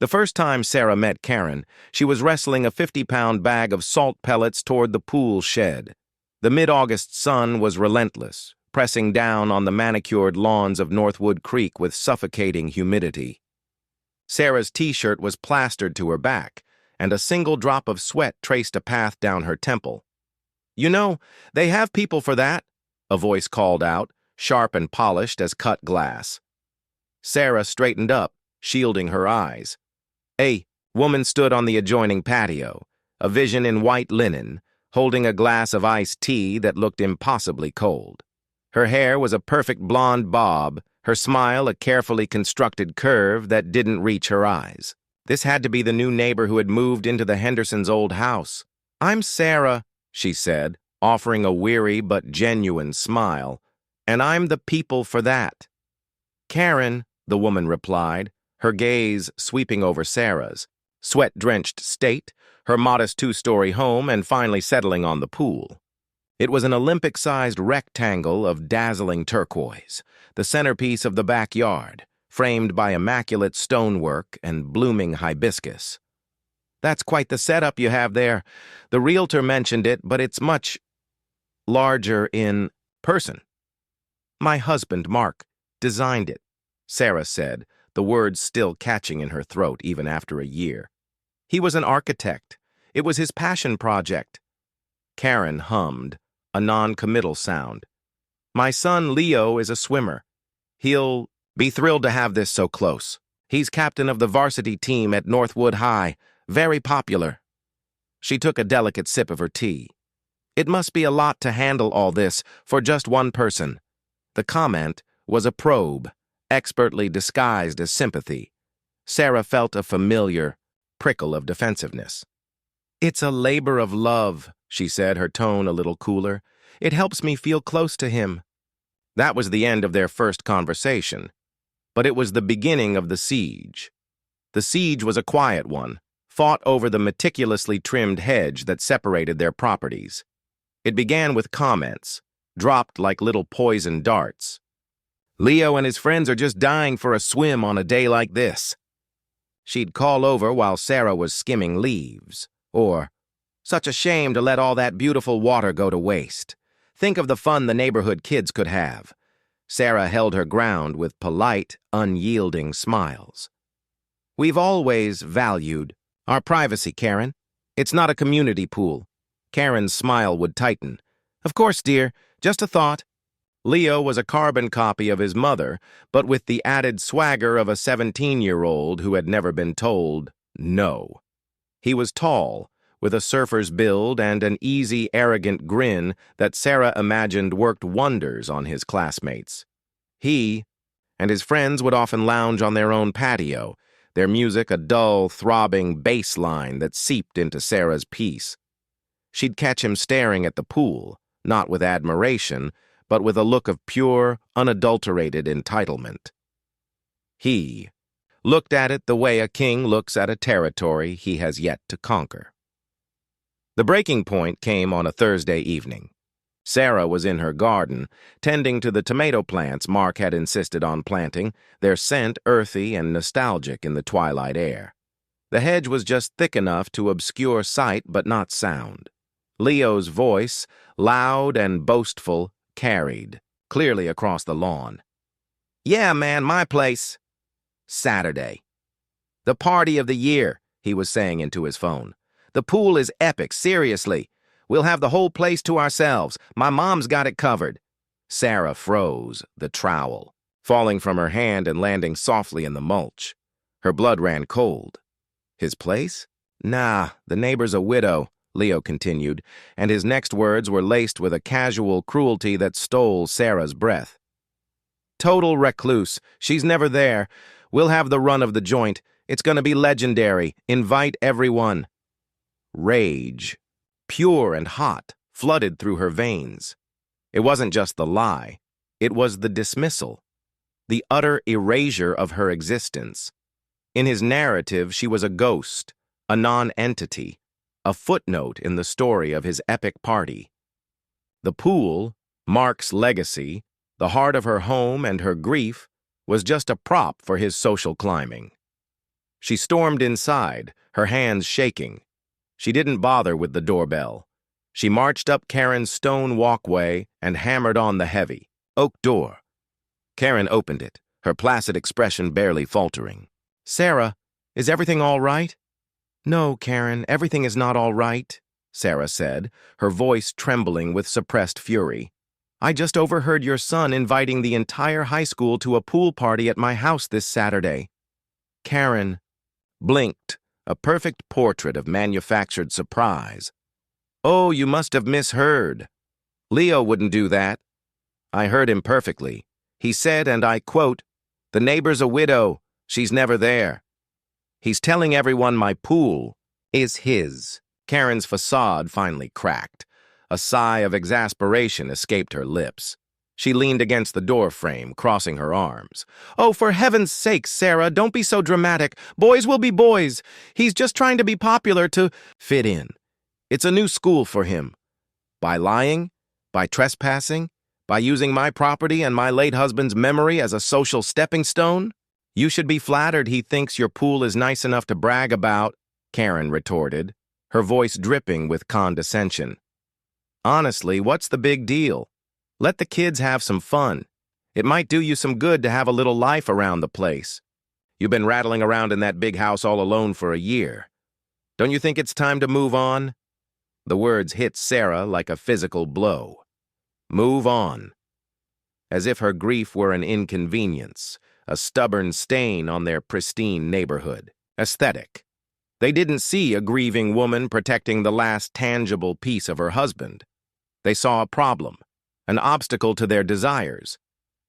The first time Sarah met Karen, she was wrestling a 50-pound bag of salt pellets toward the pool shed. The mid-August sun was relentless, pressing down on the manicured lawns of Northwood Creek with suffocating humidity. Sarah's t-shirt was plastered to her back, and a single drop of sweat traced a path down her temple. "You know, they have people for that," a voice called out, sharp and polished as cut glass. Sarah straightened up, shielding her eyes. A woman stood on the adjoining patio, a vision in white linen, holding a glass of iced tea that looked impossibly cold. Her hair was a perfect blonde bob, her smile a carefully constructed curve that didn't reach her eyes. This had to be the new neighbor who had moved into the Hendersons' old house. "I'm Sarah," she said, offering a weary but genuine smile, "and I'm the people for that." "Karen," the woman replied, her gaze sweeping over Sarah's sweat-drenched state, her modest two-story home, and finally settling on the pool. It was an Olympic-sized rectangle of dazzling turquoise, the centerpiece of the backyard, framed by immaculate stonework and blooming hibiscus. "That's quite the setup you have there. The realtor mentioned it, but it's much larger in person." "My husband, Mark, designed it," Sarah said, the words still catching in her throat even after a year. "He was an architect. It was his passion project." Karen hummed, a non-committal sound. "My son Leo is a swimmer. He'll be thrilled to have this so close. He's captain of the varsity team at Northwood High, very popular." She took a delicate sip of her tea. "It must be a lot to handle all this for just one person." The comment was a probe, expertly disguised as sympathy. Sarah felt a familiar prickle of defensiveness. "It's a labor of love," she said, her tone a little cooler. "It helps me feel close to him." That was the end of their first conversation, but it was the beginning of the siege. The siege was a quiet one, fought over the meticulously trimmed hedge that separated their properties. It began with comments, dropped like little poison darts. "Leo and his friends are just dying for a swim on a day like this." She'd call over while Sarah was skimming leaves. Or, "Such a shame to let all that beautiful water go to waste. Think of the fun the neighborhood kids could have." Sarah held her ground with polite, unyielding smiles. "We've always valued our privacy, Karen. It's not a community pool." Karen's smile would tighten. "Of course, dear, just a thought." Leo was a carbon copy of his mother, but with the added swagger of a 17-year-old who had never been told no. He was tall, with a surfer's build and an easy, arrogant grin that Sarah imagined worked wonders on his classmates. He and his friends would often lounge on their own patio, their music a dull, throbbing bass line that seeped into Sarah's peace. She'd catch him staring at the pool, not with admiration, but with a look of pure, unadulterated entitlement. He looked at it the way a king looks at a territory he has yet to conquer. The breaking point came on a Thursday evening. Sarah was in her garden, tending to the tomato plants Mark had insisted on planting, their scent earthy and nostalgic in the twilight air. The hedge was just thick enough to obscure sight but not sound. Leo's voice, loud and boastful, carried, clearly across the lawn. "Yeah, man, my place." Saturday. "The party of the year," he was saying into his phone. "The pool is epic, seriously. We'll have the whole place to ourselves. My mom's got it covered." Sarah froze, the trowel, falling from her hand and landing softly in the mulch. Her blood ran cold. "His place? Nah, the neighbor's a widow," Leo continued, and his next words were laced with a casual cruelty that stole Sarah's breath. "Total recluse. She's never there. We'll have the run of the joint. It's gonna be legendary. Invite everyone." Rage, pure and hot, flooded through her veins. It wasn't just the lie. It was the dismissal, the utter erasure of her existence. In his narrative, she was a ghost, a non-entity, a footnote in the story of his epic party. The pool, Mark's legacy, the heart of her home and her grief, was just a prop for his social climbing. She stormed inside, her hands shaking. She didn't bother with the doorbell. She marched up Karen's stone walkway and hammered on the heavy oak door. Karen opened it, her placid expression barely faltering. "Sarah, is everything all right?" "No, Karen, everything is not all right," Sarah said, her voice trembling with suppressed fury. "I just overheard your son inviting the entire high school to a pool party at my house this Saturday." Karen blinked, a perfect portrait of manufactured surprise. "Oh, you must have misheard. Leo wouldn't do that. I heard him perfectly. He said, and I quote, 'The neighbor's a widow. She's never there. He's telling everyone my pool is his.'" Karen's facade finally cracked. A sigh of exasperation escaped her lips. She leaned against the door frame, crossing her arms. "Oh, for heaven's sake, Sarah, don't be so dramatic. Boys will be boys. He's just trying to be popular to fit in. It's a new school for him. By lying, by trespassing, by using my property and my late husband's memory as a social stepping stone? You should be flattered he thinks your pool is nice enough to brag about," Karen retorted, her voice dripping with condescension. "Honestly, what's the big deal? Let the kids have some fun. It might do you some good to have a little life around the place. You've been rattling around in that big house all alone for a year. Don't you think it's time to move on?" The words hit Sarah like a physical blow. Move on. As if her grief were an inconvenience, a stubborn stain on their pristine neighborhood. Aesthetic. They didn't see a grieving woman protecting the last tangible piece of her husband. They saw a problem, an obstacle to their desires.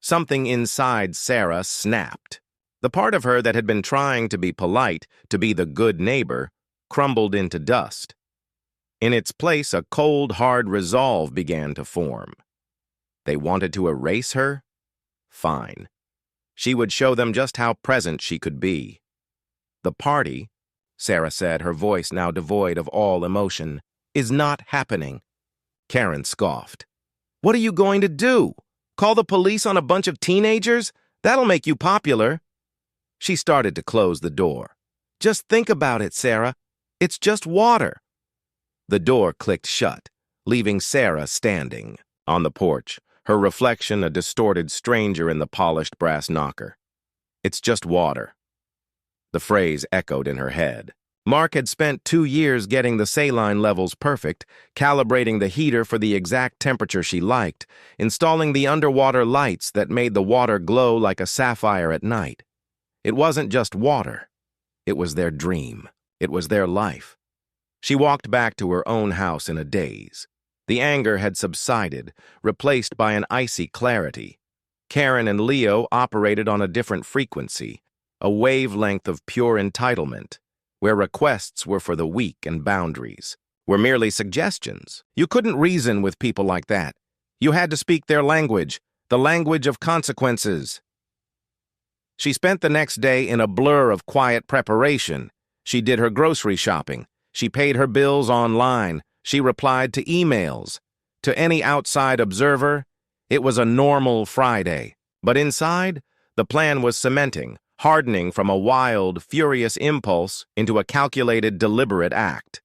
Something inside Sarah snapped. The part of her that had been trying to be polite, to be the good neighbor, crumbled into dust. In its place, a cold, hard resolve began to form. They wanted to erase her? Fine. She would show them just how present she could be. "The party," Sarah said, her voice now devoid of all emotion, "is not happening." Karen scoffed. "What are you going to do? Call the police on a bunch of teenagers? That'll make you popular." She started to close the door. "Just think about it, Sarah. It's just water." The door clicked shut, leaving Sarah standing on the porch, her reflection a distorted stranger in the polished brass knocker. "It's just water." The phrase echoed in her head. Mark had spent 2 years getting the saline levels perfect, calibrating the heater for the exact temperature she liked, installing the underwater lights that made the water glow like a sapphire at night. It wasn't just water. It was their dream. It was their life. She walked back to her own house in a daze. The anger had subsided, replaced by an icy clarity. Karen and Leo operated on a different frequency, a wavelength of pure entitlement, where requests were for the weak and boundaries were merely suggestions. You couldn't reason with people like that. You had to speak their language, the language of consequences. She spent the next day in a blur of quiet preparation. She did her grocery shopping. She paid her bills online. She replied to emails. To any outside observer, it was a normal Friday. But inside, the plan was cementing, hardening from a wild, furious impulse into a calculated, deliberate act.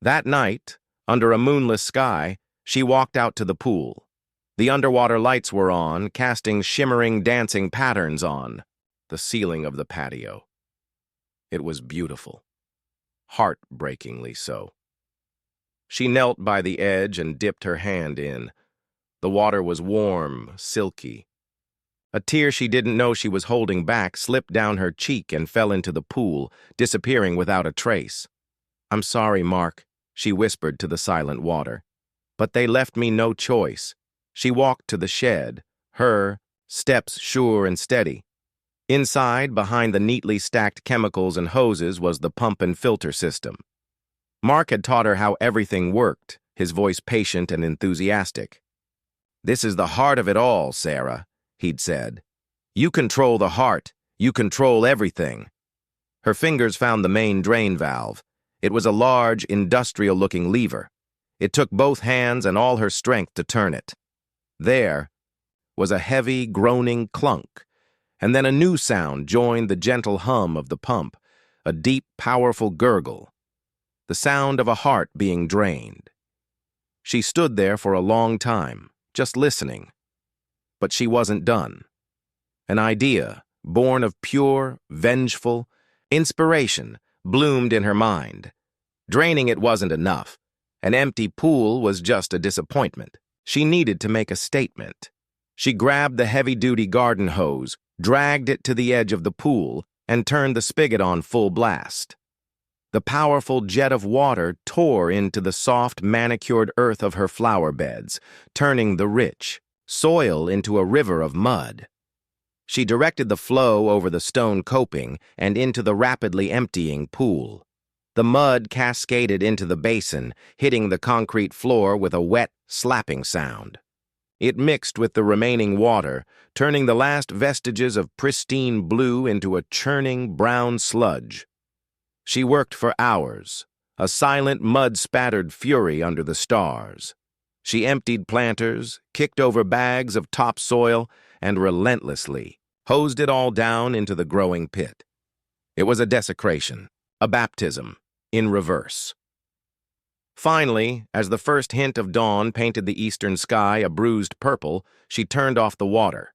That night, under a moonless sky, she walked out to the pool. The underwater lights were on, casting shimmering, dancing patterns on the ceiling of the patio. It was beautiful. Heartbreakingly so. She knelt by the edge and dipped her hand in. The water was warm, silky. A tear she didn't know she was holding back slipped down her cheek and fell into the pool, disappearing without a trace. "I'm sorry, Mark," she whispered to the silent water. "But they left me no choice." She walked to the shed, her steps sure and steady. Inside, behind the neatly stacked chemicals and hoses, was the pump and filter system. Mark had taught her how everything worked, his voice patient and enthusiastic. "This is the heart of it all, Sarah," he'd said. "You control the heart. You control everything." Her fingers found the main drain valve. It was a large, industrial-looking lever. It took both hands and all her strength to turn it. There was a heavy, groaning clunk, And then a new sound joined the gentle hum of the pump, a deep, powerful gurgle, the sound of a heart being drained. She stood there for a long time, just listening. But she wasn't done. An idea, born of pure, vengeful inspiration, bloomed in her mind. Draining it wasn't enough. An empty pool was just a disappointment. She needed to make a statement. She grabbed the heavy-duty garden hose, dragged it to the edge of the pool, and turned the spigot on full blast. The powerful jet of water tore into the soft, manicured earth of her flower beds, turning the rich soil into a river of mud. She directed the flow over the stone coping and into the rapidly emptying pool. The mud cascaded into the basin, hitting the concrete floor with a wet, slapping sound. It mixed with the remaining water, turning the last vestiges of pristine blue into a churning brown sludge. She worked for hours, a silent mud-spattered fury under the stars. She emptied planters, kicked over bags of topsoil, and relentlessly hosed it all down into the growing pit. It was a desecration, a baptism, in reverse. Finally, as the first hint of dawn painted the eastern sky a bruised purple, she turned off the water.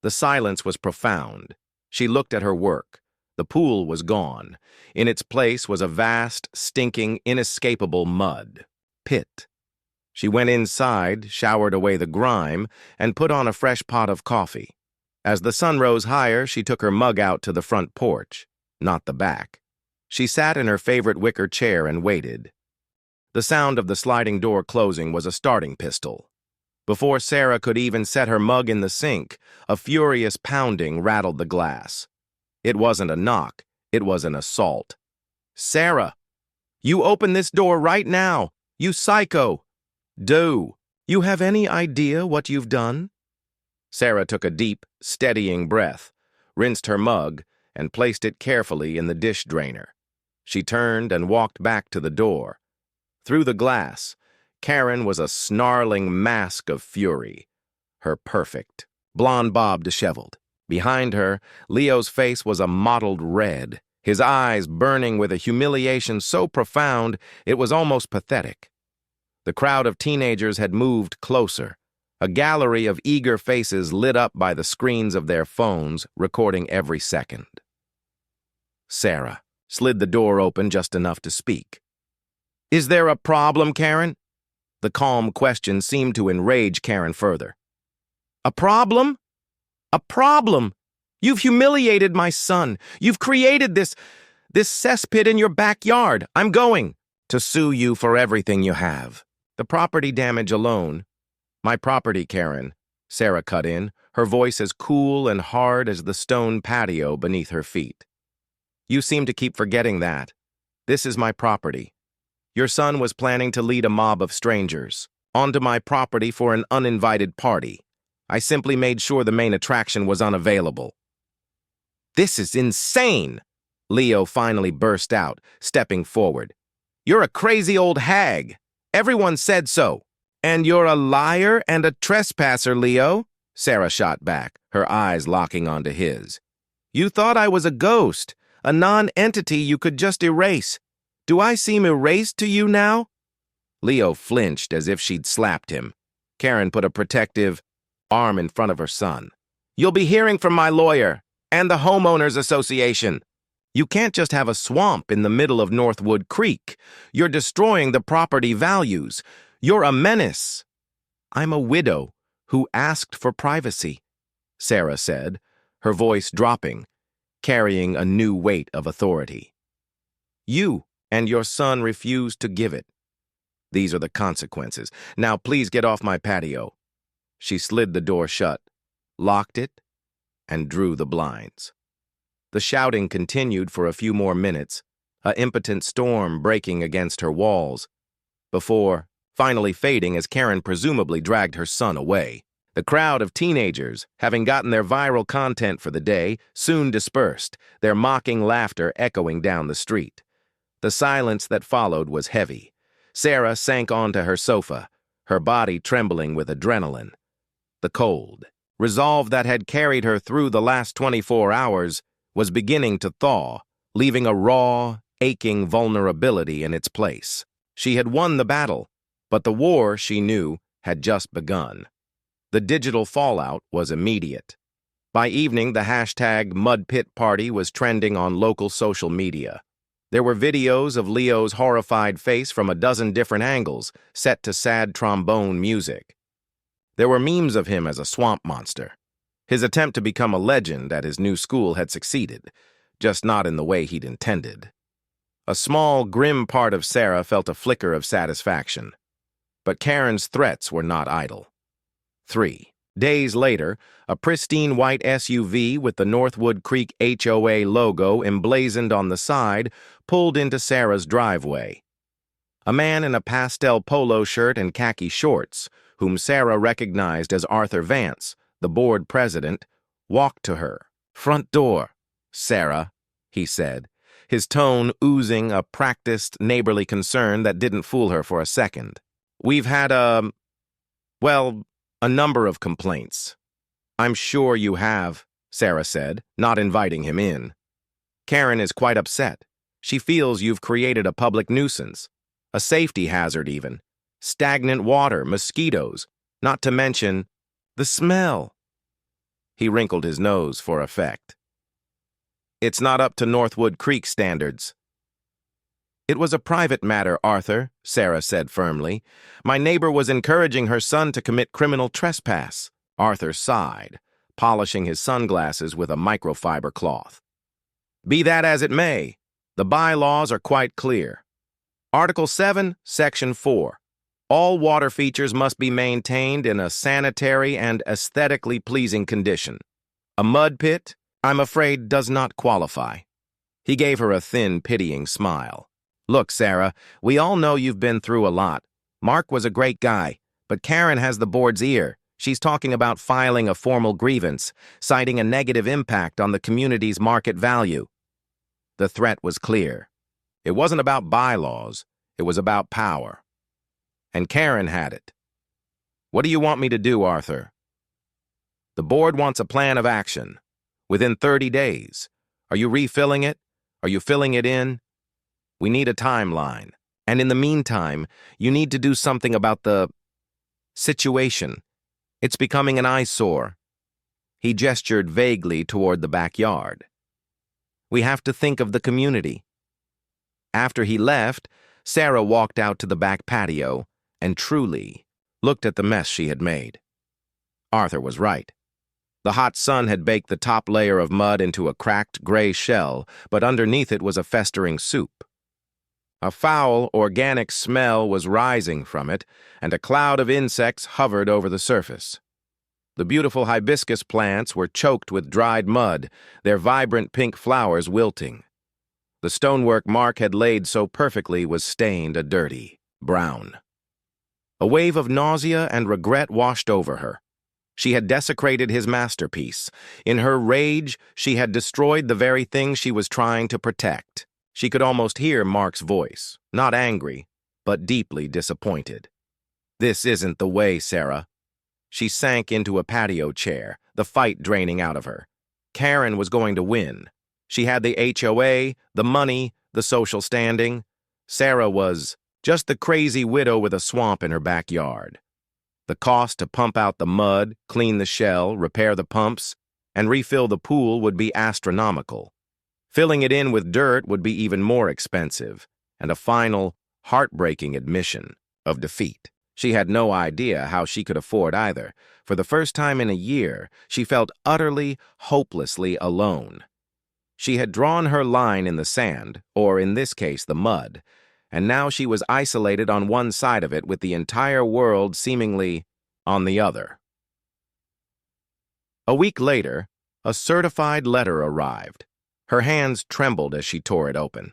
The silence was profound. She looked at her work. The pool was gone. In its place was a vast, stinking, inescapable mud pit. She went inside, showered away the grime, and put on a fresh pot of coffee. As the sun rose higher, she took her mug out to the front porch, not the back. She sat in her favorite wicker chair and waited. The sound of the sliding door closing was a starting pistol. Before Sarah could even set her mug in the sink, a furious pounding rattled the glass. It wasn't a knock, it was an assault. "Sarah, you open this door right now, you psycho! Do you have any idea what you've done?" Sarah took a deep, steadying breath, rinsed her mug, and placed it carefully in the dish drainer. She turned and walked back to the door. Through the glass, Karen was a snarling mask of fury, her perfect, blonde bob disheveled. Behind her, Leo's face was a mottled red, his eyes burning with a humiliation so profound it was almost pathetic. The crowd of teenagers had moved closer, a gallery of eager faces lit up by the screens of their phones, recording every second. Sarah slid the door open just enough to speak. "Is there a problem, Karen?" The calm question seemed to enrage Karen further. "A problem? A problem? You've humiliated my son. You've created this cesspit in your backyard. I'm going to sue you for everything you have. The property damage alone." "My property, Karen," Sarah cut in, her voice as cool and hard as the stone patio beneath her feet. "You seem to keep forgetting that. This is my property. Your son was planning to lead a mob of strangers onto my property for an uninvited party. I simply made sure the main attraction was unavailable." "This is insane!" Leo finally burst out, stepping forward. "You're a crazy old hag. Everyone said so." "And you're a liar and a trespasser, Leo," Sarah shot back, her eyes locking onto his. "You thought I was a ghost, a non-entity you could just erase. Do I seem erased to you now?" Leo flinched as if she'd slapped him. Karen put a protective arm in front of her son. "You'll be hearing from my lawyer and the homeowners association. You can't just have a swamp in the middle of Northwood Creek. You're destroying the property values. You're a menace." "I'm a widow who asked for privacy," Sarah said, her voice dropping, carrying a new weight of authority. "You and your son refused to give it. These are the consequences. Now please get off my patio." She slid the door shut, locked it, and drew the blinds. The shouting continued for a few more minutes, an impotent storm breaking against her walls, before finally fading as Karen presumably dragged her son away. The crowd of teenagers, having gotten their viral content for the day, soon dispersed, their mocking laughter echoing down the street. The silence that followed was heavy. Sarah sank onto her sofa, her body trembling with adrenaline. The cold, Resolve that had carried her through the last 24 hours was beginning to thaw, leaving a raw, aching vulnerability in its place. She had won the battle, but the war, she knew, had just begun. The digital fallout was immediate. By evening, the hashtag #MudPitParty was trending on local social media. There were videos of Leo's horrified face from a dozen different angles, set to sad trombone music. There were memes of him as a swamp monster. His attempt to become a legend at his new school had succeeded, just not in the way he'd intended. A small, grim part of Sarah felt a flicker of satisfaction. But Karen's threats were not idle. 3 days later, a pristine white SUV with the Northwood Creek HOA logo emblazoned on the side pulled into Sarah's driveway. A man in a pastel polo shirt and khaki shorts, whom Sarah recognized as Arthur Vance, the board president, walked to her. "Front door, Sarah," he said, his tone oozing a practiced, neighborly concern that didn't fool her for a second. "We've had a number of complaints." "I'm sure you have," Sarah said, not inviting him in. "Karen is quite upset. She feels you've created a public nuisance, a safety hazard even. Stagnant water, mosquitoes, not to mention the smell." He wrinkled his nose for effect. "It's not up to Northwood Creek standards." "It was a private matter, Arthur," Sarah said firmly. "My neighbor was encouraging her son to commit criminal trespass." Arthur sighed, polishing his sunglasses with a microfiber cloth. "Be that as it may, the bylaws are quite clear. Article 7, Section 4. All water features must be maintained in a sanitary and aesthetically pleasing condition. A mud pit, I'm afraid, does not qualify." He gave her a thin, pitying smile. "Look, Sarah, we all know you've been through a lot. Mark was a great guy, but Karen has the board's ear. She's talking about filing a formal grievance, citing a negative impact on the community's market value." The threat was clear. It wasn't about bylaws, it was about power. And Karen had it. "What do you want me to do, Arthur?" "The board wants a plan of action. Within 30 days. Are you refilling it? Are you filling it in? We need a timeline. And in the meantime, you need to do something about the situation. It's becoming an eyesore." He gestured vaguely toward the backyard. "We have to think of the community." After he left, Sarah walked out to the back patio and truly looked at the mess she had made. Arthur was right. The hot sun had baked the top layer of mud into a cracked gray shell, but underneath it was a festering soup. A foul, organic smell was rising from it, and a cloud of insects hovered over the surface. The beautiful hibiscus plants were choked with dried mud, their vibrant pink flowers wilting. The stonework Mark had laid so perfectly was stained a dirty brown. A wave of nausea and regret washed over her. She had desecrated his masterpiece. In her rage, she had destroyed the very thing she was trying to protect. She could almost hear Mark's voice, not angry, but deeply disappointed. "This isn't the way, Sarah." She sank into a patio chair, the fight draining out of her. Karen was going to win. She had the HOA, the money, the social standing. Sarah was just the crazy widow with a swamp in her backyard. The cost to pump out the mud, clean the shell, repair the pumps, and refill the pool would be astronomical. Filling it in with dirt would be even more expensive, and a final, heartbreaking admission of defeat. She had no idea how she could afford either. For the first time in a year, she felt utterly, hopelessly alone. She had drawn her line in the sand, or in this case the mud, and now she was isolated on one side of it with the entire world seemingly on the other. A week later, a certified letter arrived. Her hands trembled as she tore it open.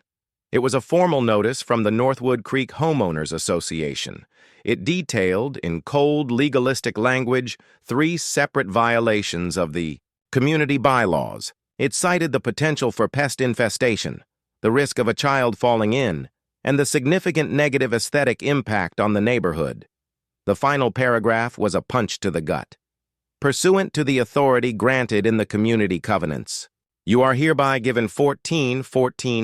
It was a formal notice from the Northwood Creek Homeowners Association. It detailed, in cold, legalistic language, 3 separate violations of the community bylaws. It cited the potential for pest infestation, the risk of a child falling in, and the significant negative aesthetic impact on the neighborhood. The final paragraph was a punch to the gut. Pursuant to the authority granted in the community covenants, you are hereby given 14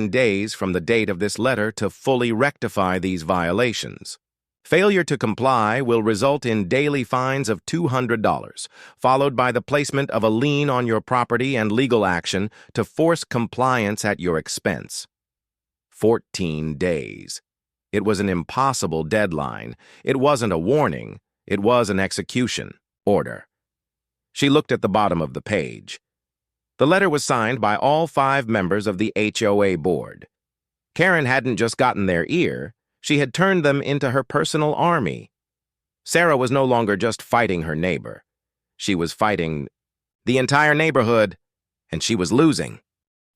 days from the date of this letter to fully rectify these violations. Failure to comply will result in daily fines of $200, followed by the placement of a lien on your property and legal action to force compliance at your expense. 14 days. It was an impossible deadline. It wasn't a warning. It was an execution order. She looked at the bottom of the page. The letter was signed by all 5 members of the HOA board. Karen hadn't just gotten their ear. She had turned them into her personal army. Sarah was no longer just fighting her neighbor. She was fighting the entire neighborhood, and she was losing.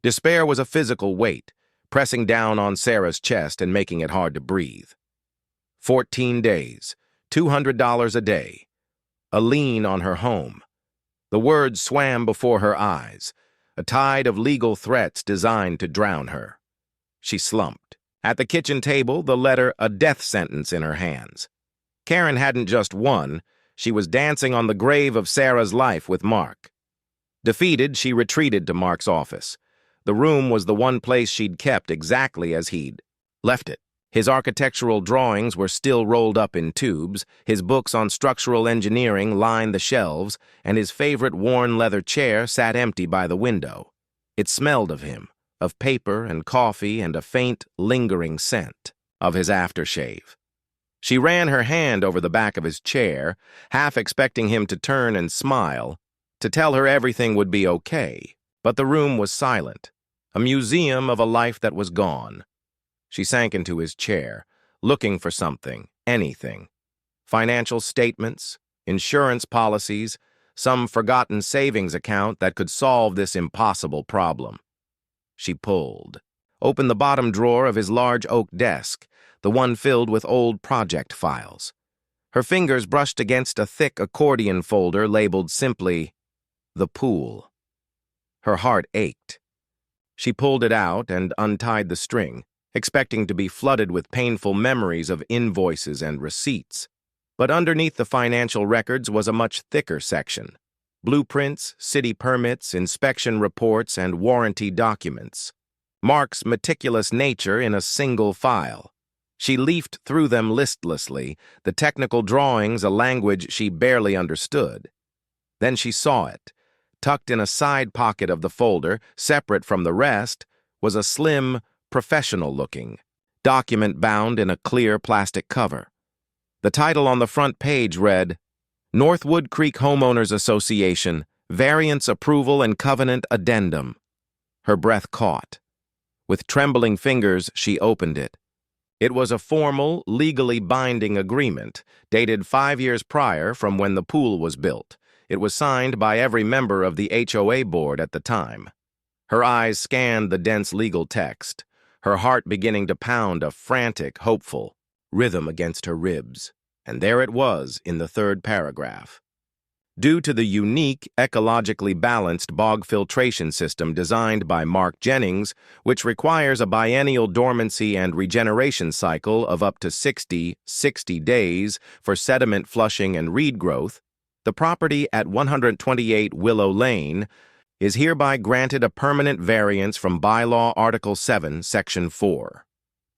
Despair was a physical weight, pressing down on Sarah's chest and making it hard to breathe. 14 days, $200 a day, a lien on her home. The words swam before her eyes, a tide of legal threats designed to drown her. She slumped. At the kitchen table, the letter, a death sentence in her hands. Karen hadn't just won, she was dancing on the grave of Sarah's life with Mark. Defeated, she retreated to Mark's office. The room was the one place she'd kept exactly as he'd left it. His architectural drawings were still rolled up in tubes, his books on structural engineering lined the shelves, and his favorite worn leather chair sat empty by the window. It smelled of him, of paper and coffee and a faint, lingering scent of his aftershave. She ran her hand over the back of his chair, half expecting him to turn and smile, to tell her everything would be okay. But the room was silent, a museum of a life that was gone. She sank into his chair, looking for something, anything. Financial statements, insurance policies, some forgotten savings account that could solve this impossible problem. She pulled, opened the bottom drawer of his large oak desk, the one filled with old project files. Her fingers brushed against a thick accordion folder labeled simply, "The Pool." Her heart ached. She pulled it out and untied the string, expecting to be flooded with painful memories of invoices and receipts. But underneath the financial records was a much thicker section. Blueprints, city permits, inspection reports, and warranty documents. Mark's meticulous nature in a single file. She leafed through them listlessly, the technical drawings a language she barely understood. Then she saw it. Tucked in a side pocket of the folder, separate from the rest, was a slim, professional-looking document bound in a clear plastic cover. The title on the front page read, Northwood Creek Homeowners Association, Variance Approval and Covenant Addendum. Her breath caught. With trembling fingers, she opened it. It was a formal, legally binding agreement, dated 5 years prior from when the pool was built. It was signed by every member of the HOA board at the time. Her eyes scanned the dense legal text, her heart beginning to pound a frantic, hopeful rhythm against her ribs. And there it was in the 3rd paragraph. Due to the unique, ecologically balanced bog filtration system designed by Mark Jennings, which requires a biennial dormancy and regeneration cycle of up to 60 days for sediment flushing and reed growth, the property at 128 Willow Lane is hereby granted a permanent variance from Bylaw Article 7, Section 4.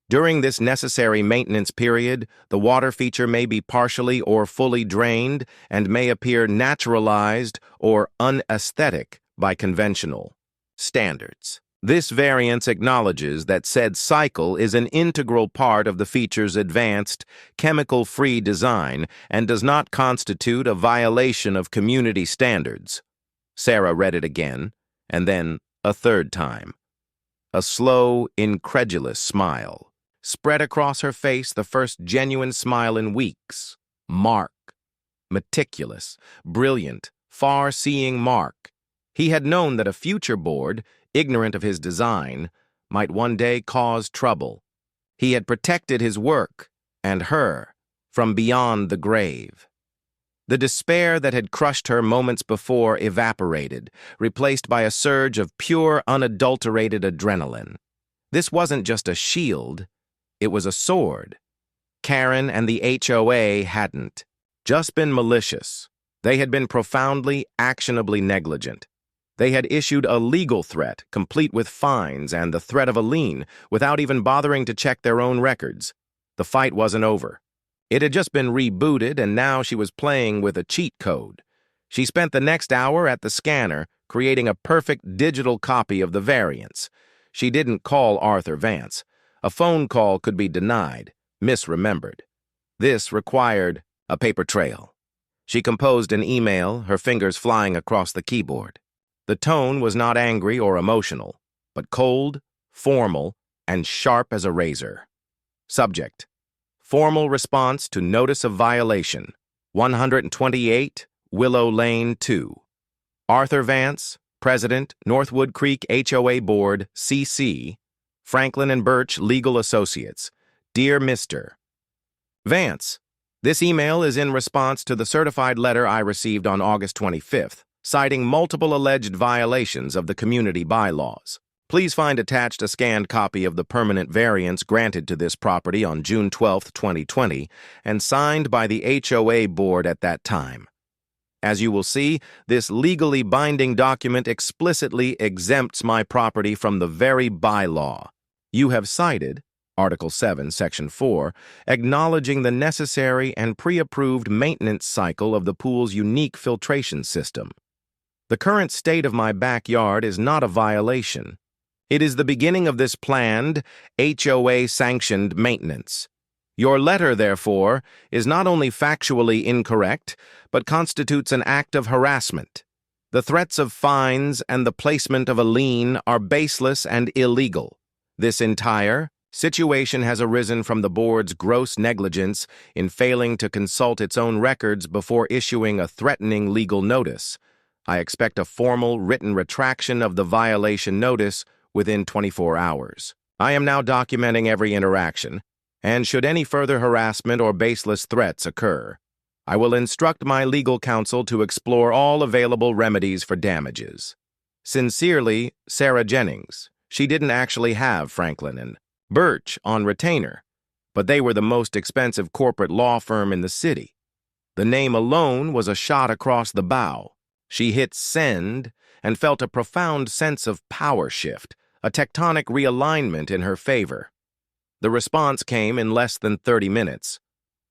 During this necessary maintenance period, the water feature may be partially or fully drained and may appear naturalized or unaesthetic by conventional standards. This variance acknowledges that said cycle is an integral part of the feature's advanced, chemical-free design and does not constitute a violation of community standards. Sarah read it again, and then a 3rd time. A slow, incredulous smile spread across her face, the first genuine smile in weeks. Mark. Meticulous, brilliant, far-seeing Mark. He had known that a future board, ignorant of his design, might one day cause trouble. He had protected his work, and her, from beyond the grave. The despair that had crushed her moments before evaporated, replaced by a surge of pure, unadulterated adrenaline. This wasn't just a shield, it was a sword. Karen and the HOA hadn't just been malicious. They had been profoundly, actionably negligent. They had issued a legal threat, complete with fines and the threat of a lien, without even bothering to check their own records. The fight wasn't over. It had just been rebooted, and now she was playing with a cheat code. She spent the next hour at the scanner, creating a perfect digital copy of the variance. She didn't call Arthur Vance. A phone call could be denied, misremembered. This required a paper trail. She composed an email, her fingers flying across the keyboard. The tone was not angry or emotional, but cold, formal, and sharp as a razor. Subject: formal response to notice of violation, 128 Willow Lane 2. Arthur Vance, President, Northwood Creek HOA Board, CC, Franklin and Birch Legal Associates. Dear Mr. Vance, this email is in response to the certified letter I received on August 25th, citing multiple alleged violations of the community bylaws. Please find attached a scanned copy of the permanent variance granted to this property on June 12, 2020, and signed by the HOA board at that time. As you will see, this legally binding document explicitly exempts my property from the very bylaw. You have cited Article 7, Section 4, acknowledging the necessary and pre-approved maintenance cycle of the pool's unique filtration system. The current state of my backyard is not a violation. It is the beginning of this planned, HOA-sanctioned maintenance. Your letter, therefore, is not only factually incorrect, but constitutes an act of harassment. The threats of fines and the placement of a lien are baseless and illegal. This entire situation has arisen from the board's gross negligence in failing to consult its own records before issuing a threatening legal notice. I expect a formal written retraction of the violation notice within 24 hours. I am now documenting every interaction, and should any further harassment or baseless threats occur, I will instruct my legal counsel to explore all available remedies for damages. Sincerely, Sarah Jennings. She didn't actually have Franklin and Birch on retainer, but they were the most expensive corporate law firm in the city. The name alone was a shot across the bow. She hit send and felt a profound sense of power shift, a tectonic realignment in her favor. The response came in less than 30 minutes.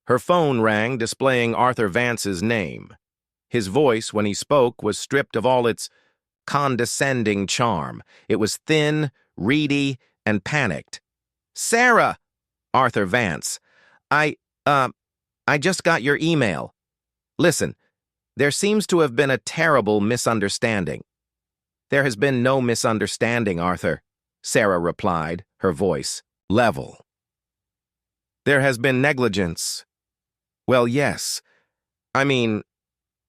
Her phone rang, displaying Arthur Vance's name. His voice, when he spoke, was stripped of all its condescending charm. It was thin, reedy, and panicked. "Sarah!" "Arthur Vance. I just got your email. Listen, there seems to have been a terrible misunderstanding." "There has been no misunderstanding, Arthur," Sarah replied, her voice level. "There has been negligence." "Well, yes. I mean,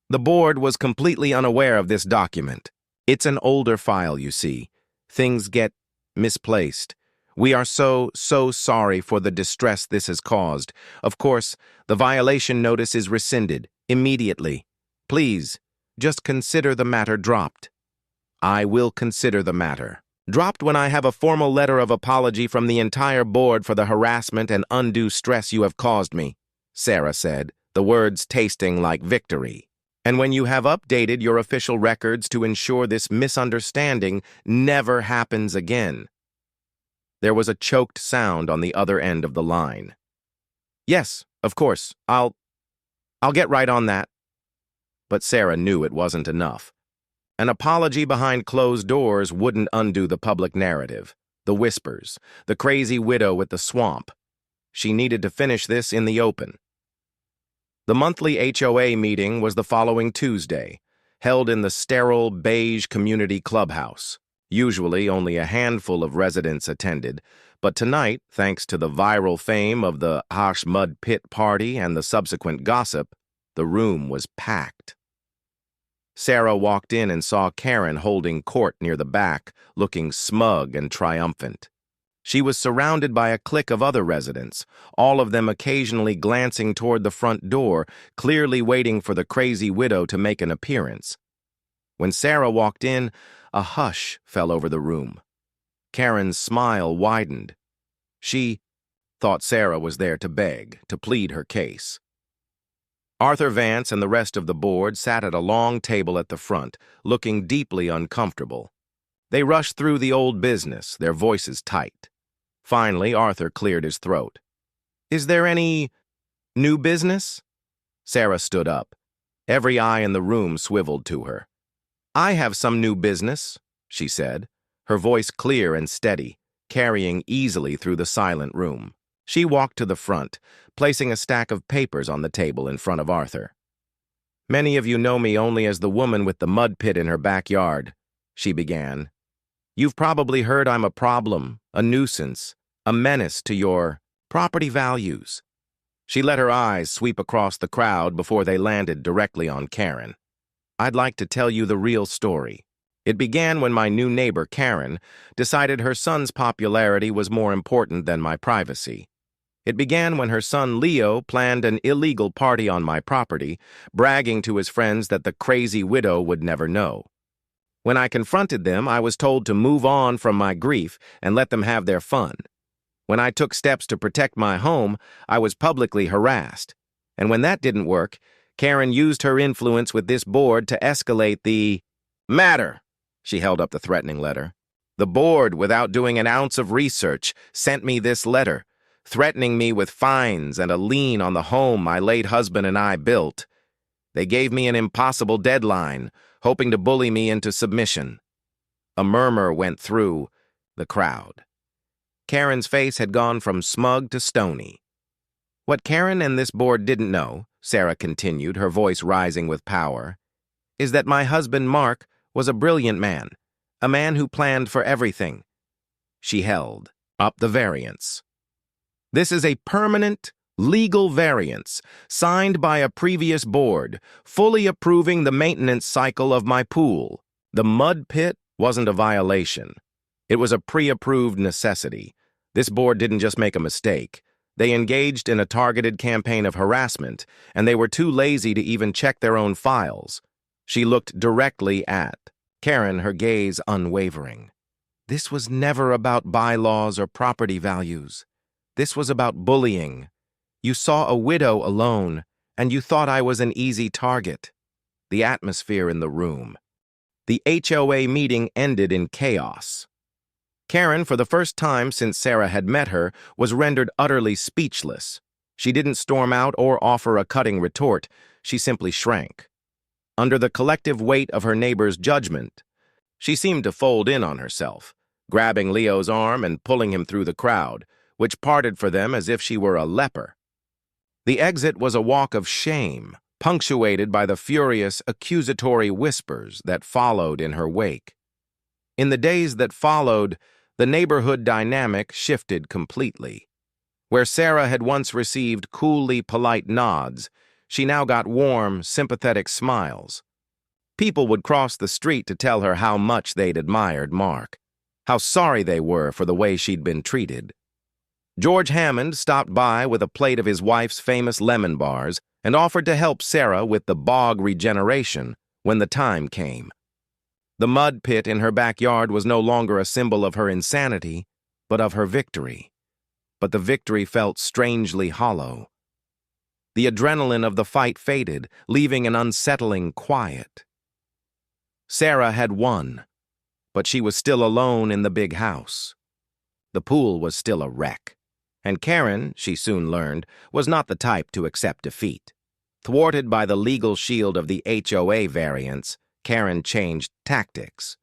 the board was completely unaware of this document. It's an older file, you see. Things get misplaced. We are so sorry for the distress this has caused. Of course, the violation notice is rescinded immediately. Please, just consider the matter dropped." "I will consider the matter dropped when I have a formal letter of apology from the entire board for the harassment and undue stress you have caused me," Sarah said, the words tasting like victory. "And when you have updated your official records to ensure this misunderstanding never happens again." There was a choked sound on the other end of the line. "Yes, of course, I'll get right on that." But Sarah knew it wasn't enough. An apology behind closed doors wouldn't undo the public narrative, the whispers, the crazy widow at the swamp. She needed to finish this in the open. The monthly HOA meeting was the following Tuesday, held in the sterile, beige community clubhouse. Usually only a handful of residents attended, but tonight, thanks to the viral fame of the Hash Mud Pit party and the subsequent gossip, the room was packed. Sarah walked in and saw Karen holding court near the back, looking smug and triumphant. She was surrounded by a clique of other residents, all of them occasionally glancing toward the front door, clearly waiting for the crazy widow to make an appearance. When Sarah walked in, a hush fell over the room. Karen's smile widened. She thought Sarah was there to beg, to plead her case. Arthur Vance and the rest of the board sat at a long table at the front, looking deeply uncomfortable. They rushed through the old business, their voices tight. Finally, Arthur cleared his throat. "Is there any new business?" Sarah stood up. Every eye in the room swiveled to her. "I have some new business," she said, her voice clear and steady, carrying easily through the silent room. She walked to the front, placing a stack of papers on the table in front of Arthur. "Many of you know me only as the woman with the mud pit in her backyard," she began. "You've probably heard I'm a problem, a nuisance, a menace to your property values." She let her eyes sweep across the crowd before they landed directly on Karen. "I'd like to tell you the real story. It began when my new neighbor, Karen, decided her son's popularity was more important than my privacy. It began when her son, Leo, planned an illegal party on my property, bragging to his friends that the crazy widow would never know. When I confronted them, I was told to move on from my grief and let them have their fun. When I took steps to protect my home, I was publicly harassed. And when that didn't work, Karen used her influence with this board to escalate the matter." She held up the threatening letter. "The board, without doing an ounce of research, sent me this letter, threatening me with fines and a lien on the home my late husband and I built. They gave me an impossible deadline, hoping to bully me into submission." A murmur went through the crowd. Karen's face had gone from smug to stony. "What Karen and this board didn't know," Sarah continued, her voice rising with power, "is that my husband, Mark, was a brilliant man, a man who planned for everything." She held up the variance. "This is a permanent, legal variance, signed by a previous board, fully approving the maintenance cycle of my pool. The mud pit wasn't a violation. It was a pre-approved necessity. This board didn't just make a mistake. They engaged in a targeted campaign of harassment, and they were too lazy to even check their own files." She looked directly at Karen, her gaze unwavering. "This was never about bylaws or property values. This was about bullying. You saw a widow alone, and you thought I was an easy target." The atmosphere in the room. The HOA meeting ended in chaos. Karen, for the first time since Sarah had met her, was rendered utterly speechless. She didn't storm out or offer a cutting retort. She simply shrank. Under the collective weight of her neighbor's judgment, she seemed to fold in on herself, grabbing Leo's arm and pulling him through the crowd, which parted for them as if she were a leper. The exit was a walk of shame, punctuated by the furious, accusatory whispers that followed in her wake. In the days that followed, the neighborhood dynamic shifted completely. Where Sarah had once received coolly polite nods, she now got warm, sympathetic smiles. People would cross the street to tell her how much they'd admired Mark, how sorry they were for the way she'd been treated. George Hammond stopped by with a plate of his wife's famous lemon bars and offered to help Sarah with the bog regeneration when the time came. The mud pit in her backyard was no longer a symbol of her insanity, but of her victory. But the victory felt strangely hollow. The adrenaline of the fight faded, leaving an unsettling quiet. Sarah had won, but she was still alone in the big house. The pool was still a wreck, and Karen, she soon learned, was not the type to accept defeat. Thwarted by the legal shield of the HOA variance, Karen changed tactics.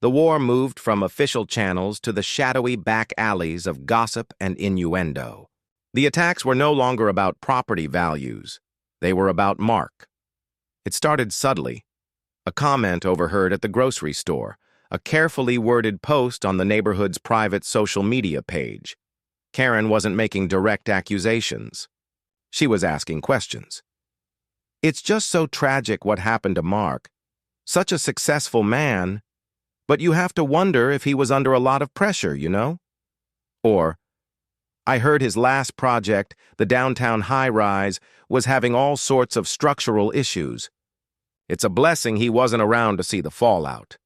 The war moved from official channels to the shadowy back alleys of gossip and innuendo. The attacks were no longer about property values. They were about Mark. It started subtly. A comment overheard at the grocery store, a carefully worded post on the neighborhood's private social media page. Karen wasn't making direct accusations. She was asking questions. "It's just so tragic what happened to Mark. Such a successful man, but you have to wonder if he was under a lot of pressure, you know?" Or, "I heard his last project, the downtown high-rise, was having all sorts of structural issues. It's a blessing he wasn't around to see the fallout."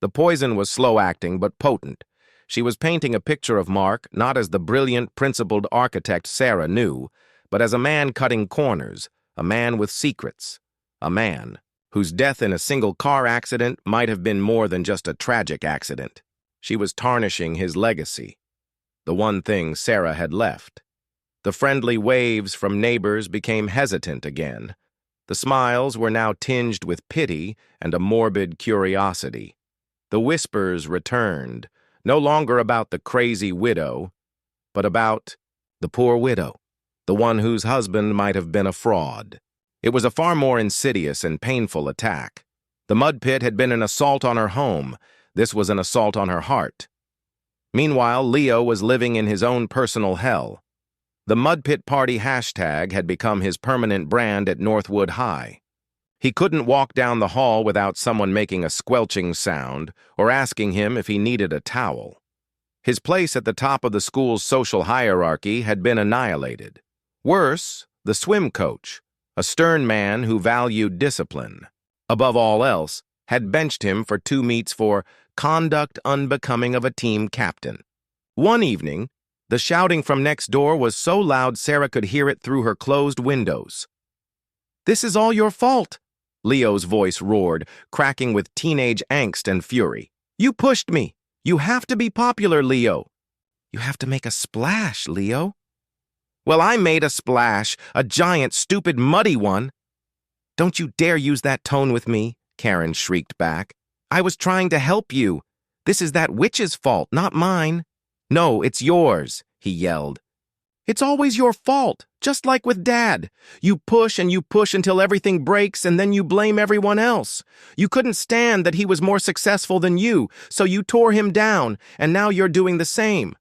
The poison was slow-acting but potent. She was painting a picture of Mark not as the brilliant, principled architect Sarah knew, but as a man cutting corners, a man with secrets, a man whose death in a single car accident might have been more than just a tragic accident. She was tarnishing his legacy, the one thing Sarah had left. The friendly waves from neighbors became hesitant again. The smiles were now tinged with pity and a morbid curiosity. The whispers returned, no longer about the crazy widow, but about the poor widow, the one whose husband might have been a fraud. It was a far more insidious and painful attack. The mud pit had been an assault on her home. This was an assault on her heart. Meanwhile, Leo was living in his own personal hell. The Mud Pit Party hashtag had become his permanent brand at Northwood High. He couldn't walk down the hall without someone making a squelching sound or asking him if he needed a towel. His place at the top of the school's social hierarchy had been annihilated. Worse, the swim coach, a stern man who valued discipline, above all else, had benched him for 2 meets for conduct unbecoming of a team captain. One evening, the shouting from next door was so loud Sarah could hear it through her closed windows. "This is all your fault," Leo's voice roared, cracking with teenage angst and fury. "You pushed me. You have to be popular, Leo." "You have to make a splash, Leo." "Well, I made a splash, a giant, stupid, muddy one." "Don't you dare use that tone with me," Karen shrieked back. "I was trying to help you. This is that witch's fault, not mine." "No, it's yours," he yelled. "It's always your fault, just like with Dad. You push and you push until everything breaks, and then you blame everyone else. You couldn't stand that he was more successful than you, so you tore him down, and now you're doing the same.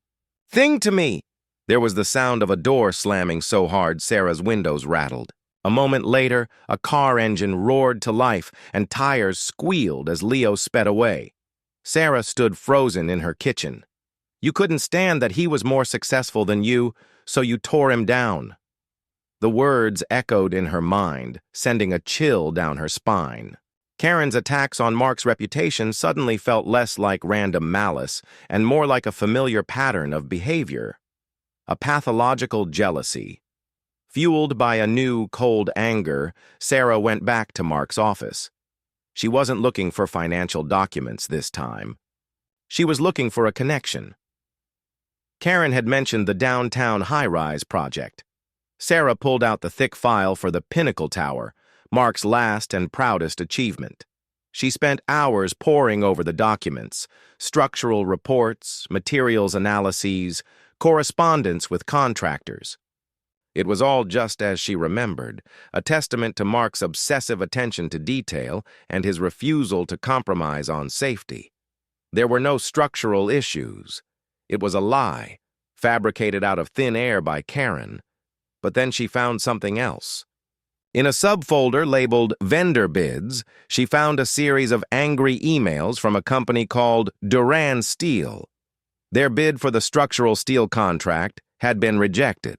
Thing to me." There was the sound of a door slamming so hard Sarah's windows rattled. A moment later, a car engine roared to life, and tires squealed as Leo sped away. Sarah stood frozen in her kitchen. "You couldn't stand that he was more successful than you, so you tore him down." The words echoed in her mind, sending a chill down her spine. Karen's attacks on Mark's reputation suddenly felt less like random malice and more like a familiar pattern of behavior. A pathological jealousy. Fueled by a new, cold anger, Sarah went back to Mark's office. She wasn't looking for financial documents this time. She was looking for a connection. Karen had mentioned the downtown high-rise project. Sarah pulled out the thick file for the Pinnacle Tower, Mark's last and proudest achievement. She spent hours poring over the documents, structural reports, materials analyses, correspondence with contractors. It was all just as she remembered, a testament to Mark's obsessive attention to detail and his refusal to compromise on safety. There were no structural issues. It was a lie, fabricated out of thin air by Karen. But then she found something else. In a subfolder labeled Vendor Bids, she found a series of angry emails from a company called Duran Steel. Their bid for the structural steel contract had been rejected.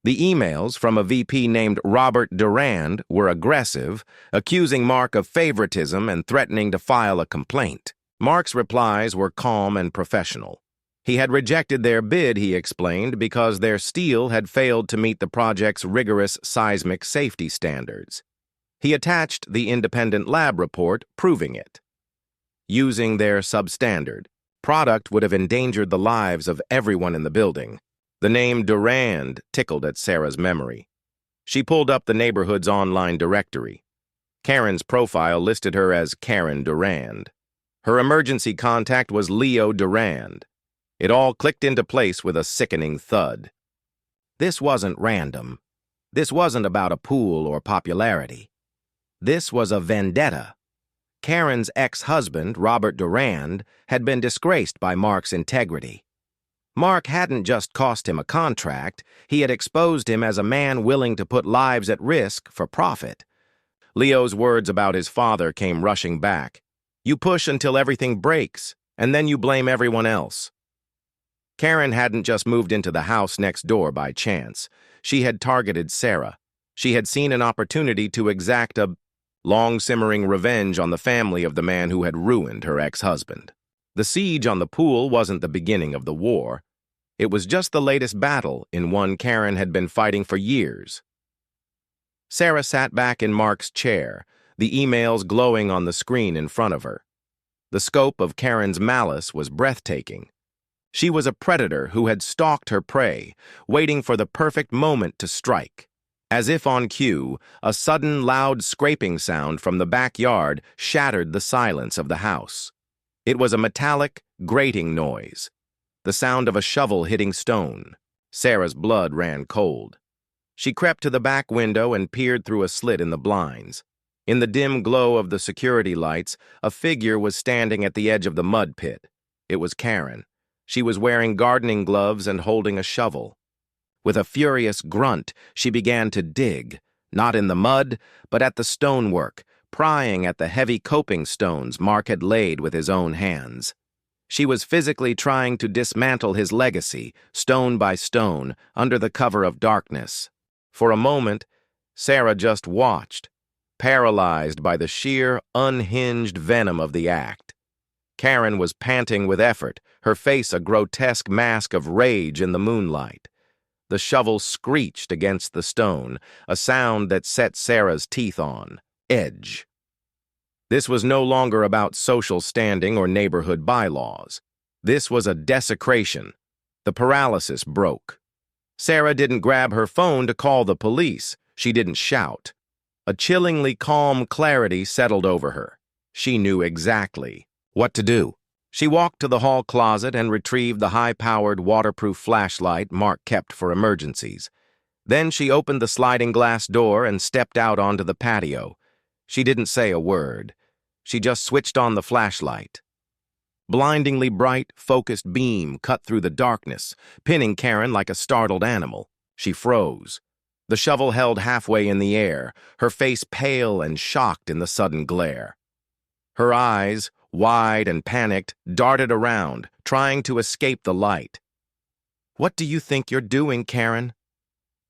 The emails from a VP named Robert Durand were aggressive, accusing Mark of favoritism and threatening to file a complaint. Mark's replies were calm and professional. He had rejected their bid, he explained, because their steel had failed to meet the project's rigorous seismic safety standards. He attached the independent lab report proving it. Using their substandard product would have endangered the lives of everyone in the building. The name Durand tickled at Sarah's memory. She pulled up the neighborhood's online directory. Karen's profile listed her as Karen Durand. Her emergency contact was Leo Durand. It all clicked into place with a sickening thud. This wasn't random. This wasn't about a pool or popularity. This was a vendetta. Karen's ex-husband, Robert Durand, had been disgraced by Mark's integrity. Mark hadn't just cost him a contract, he had exposed him as a man willing to put lives at risk for profit. Leo's words about his father came rushing back. "You push until everything breaks, and then you blame everyone else." Karen hadn't just moved into the house next door by chance. She had targeted Sarah. She had seen an opportunity to exact a long-simmering revenge on the family of the man who had ruined her ex-husband. The siege on the pool wasn't the beginning of the war. It was just the latest battle in one Karen had been fighting for years. Sarah sat back in Mark's chair, the emails glowing on the screen in front of her. The scope of Karen's malice was breathtaking. She was a predator who had stalked her prey, waiting for the perfect moment to strike. As if on cue, a sudden loud scraping sound from the backyard shattered the silence of the house. It was a metallic, grating noise, the sound of a shovel hitting stone. Sarah's blood ran cold. She crept to the back window and peered through a slit in the blinds. In the dim glow of the security lights, a figure was standing at the edge of the mud pit. It was Karen. She was wearing gardening gloves and holding a shovel. With a furious grunt, she began to dig, not in the mud, but at the stonework, prying at the heavy coping stones Mark had laid with his own hands. She was physically trying to dismantle his legacy, stone by stone, under the cover of darkness. For a moment, Sarah just watched, paralyzed by the sheer, unhinged venom of the act. Karen was panting with effort, her face a grotesque mask of rage in the moonlight. The shovel screeched against the stone, a sound that set Sarah's teeth on edge. This was no longer about social standing or neighborhood bylaws. This was a desecration. The paralysis broke. Sarah didn't grab her phone to call the police. She didn't shout. A chillingly calm clarity settled over her. She knew exactly what to do. She walked to the hall closet and retrieved the high-powered, waterproof flashlight Mark kept for emergencies. Then she opened the sliding glass door and stepped out onto the patio. She didn't say a word. She just switched on the flashlight. Blindingly bright, focused beam cut through the darkness, pinning Karen like a startled animal. She froze. The shovel held halfway in the air, her face pale and shocked in the sudden glare. Her eyes, wide and panicked, darted around, trying to escape the light. "What do you think you're doing, Karen?"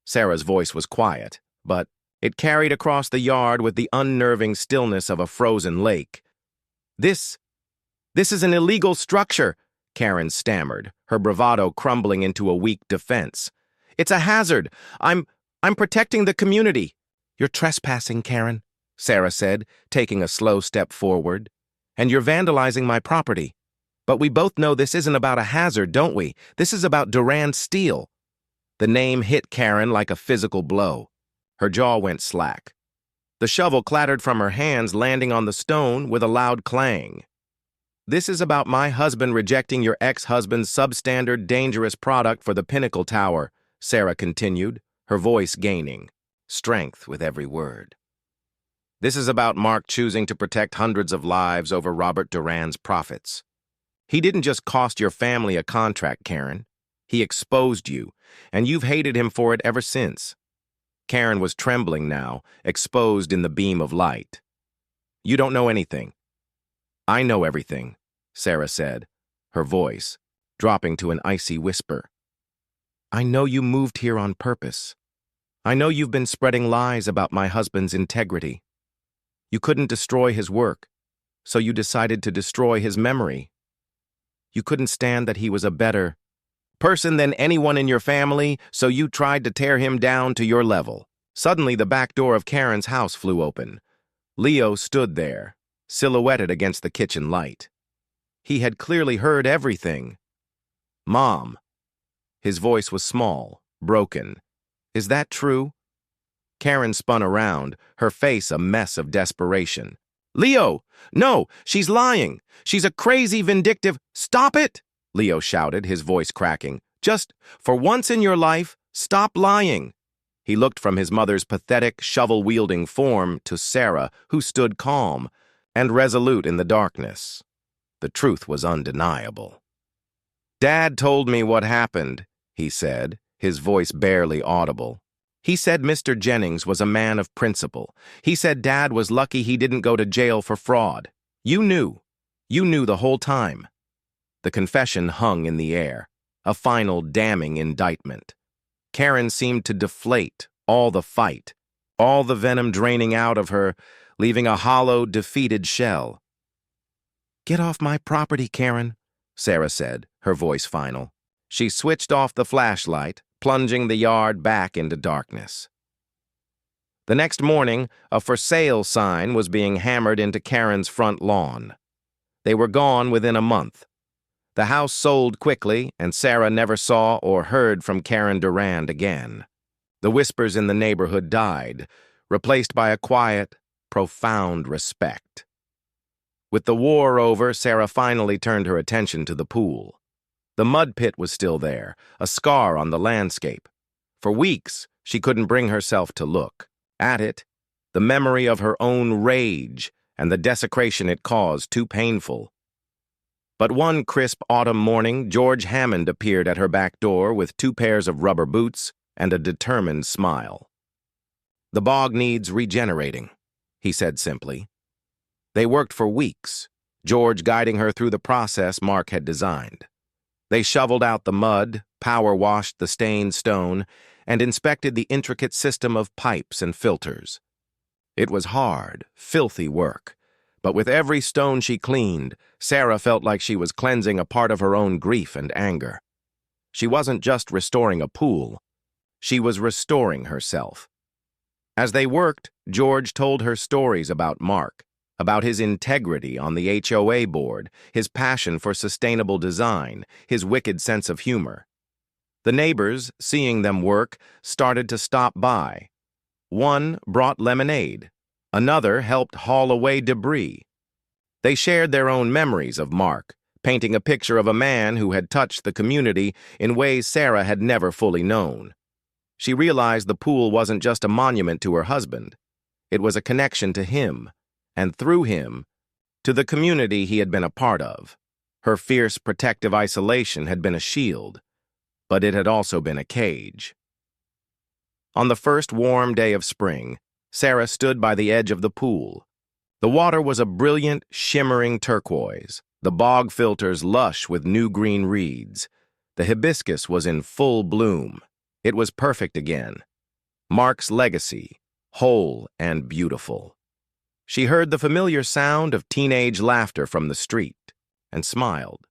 Sarah's voice was quiet, but it carried across the yard with the unnerving stillness of a frozen lake. This is an illegal structure," Karen stammered, her bravado crumbling into a weak defense. "It's a hazard. I'm protecting the community." "You're trespassing, Karen," Sarah said, taking a slow step forward. "And you're vandalizing my property. But we both know this isn't about a hazard, don't we? This is about Duran Steel." The name hit Karen like a physical blow. Her jaw went slack. The shovel clattered from her hands, landing on the stone with a loud clang. "This is about my husband rejecting your ex-husband's substandard, dangerous product for the Pinnacle Tower," Sarah continued, her voice gaining strength with every word. "This is about Mark choosing to protect hundreds of lives over Robert Duran's profits. He didn't just cost your family a contract, Karen. He exposed you, and you've hated him for it ever since." Karen was trembling now, exposed in the beam of light. "You don't know anything." "I know everything," Sarah said, her voice dropping to an icy whisper. "I know you moved here on purpose. I know you've been spreading lies about my husband's integrity. You couldn't destroy his work, so you decided to destroy his memory. You couldn't stand that he was a better person than anyone in your family, so you tried to tear him down to your level." Suddenly, the back door of Karen's house flew open. Leo stood there, silhouetted against the kitchen light. He had clearly heard everything. "Mom." His voice was small, broken. "Is that true?" Karen spun around, her face a mess of desperation. "Leo! No! She's lying! She's a crazy, vindictive—" "Stop it!" Leo shouted, his voice cracking. "Just, for once in your life, stop lying." He looked from his mother's pathetic, shovel-wielding form to Sarah, who stood calm and resolute in the darkness. The truth was undeniable. "Dad told me what happened," he said, his voice barely audible. "He said Mr. Jennings was a man of principle. He said Dad was lucky he didn't go to jail for fraud. You knew. You knew the whole time." The confession hung in the air, a final damning indictment. Karen seemed to deflate all the fight, all the venom draining out of her, leaving a hollow, defeated shell. "Get off my property, Karen," Sarah said, her voice final. She switched off the flashlight, plunging the yard back into darkness. The next morning, a for sale sign was being hammered into Karen's front lawn. They were gone within a month. The house sold quickly, and Sarah never saw or heard from Karen Durand again. The whispers in the neighborhood died, replaced by a quiet, profound respect. With the war over, Sarah finally turned her attention to the pool. The mud pit was still there, a scar on the landscape. For weeks, she couldn't bring herself to look at it, the memory of her own rage and the desecration it caused too painful. But one crisp autumn morning, George Hammond appeared at her back door with 2 pairs of rubber boots and a determined smile. "The bog needs regenerating," he said simply. They worked for weeks, George guiding her through the process Mark had designed. They shoveled out the mud, power-washed the stained stone, and inspected the intricate system of pipes and filters. It was hard, filthy work, but with every stone she cleaned, Sarah felt like she was cleansing a part of her own grief and anger. She wasn't just restoring a pool, she was restoring herself. As they worked, George told her stories about Mark, about his integrity on the HOA board, his passion for sustainable design, his wicked sense of humor. The neighbors, seeing them work, started to stop by. One brought lemonade. Another helped haul away debris. They shared their own memories of Mark, painting a picture of a man who had touched the community in ways Sarah had never fully known. She realized the pool wasn't just a monument to her husband. It was a connection to him, and through him, to the community he had been a part of. Her fierce protective isolation had been a shield, but it had also been a cage. On the first warm day of spring, Sarah stood by the edge of the pool. The water was a brilliant, shimmering turquoise, the bog filters lush with new green reeds. The hibiscus was in full bloom. It was perfect again. Mark's legacy, whole and beautiful. She heard the familiar sound of teenage laughter from the street and smiled.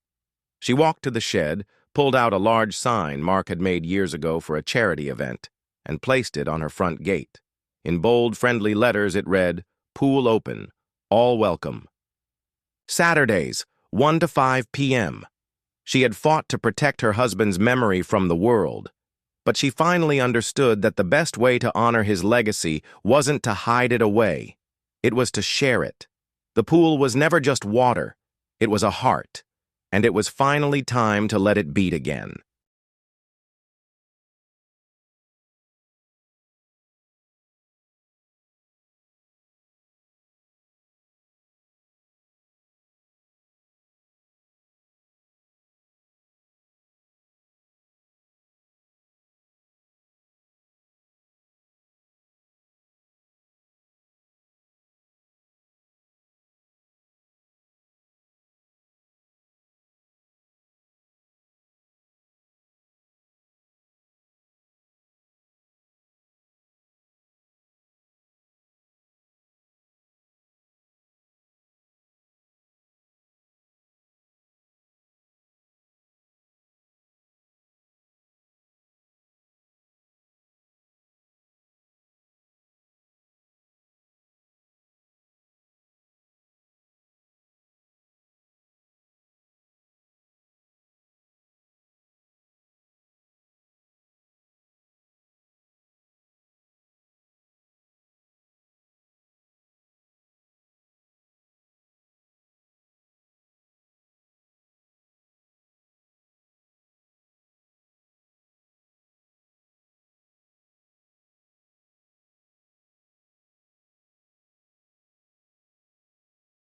She walked to the shed, pulled out a large sign Mark had made years ago for a charity event, and placed it on her front gate. In bold, friendly letters it read, "Pool open, all welcome." Saturdays, 1 to 5 p.m. She had fought to protect her husband's memory from the world, but she finally understood that the best way to honor his legacy wasn't to hide it away. It was to share it. The pool was never just water. It was a heart, and it was finally time to let it beat again.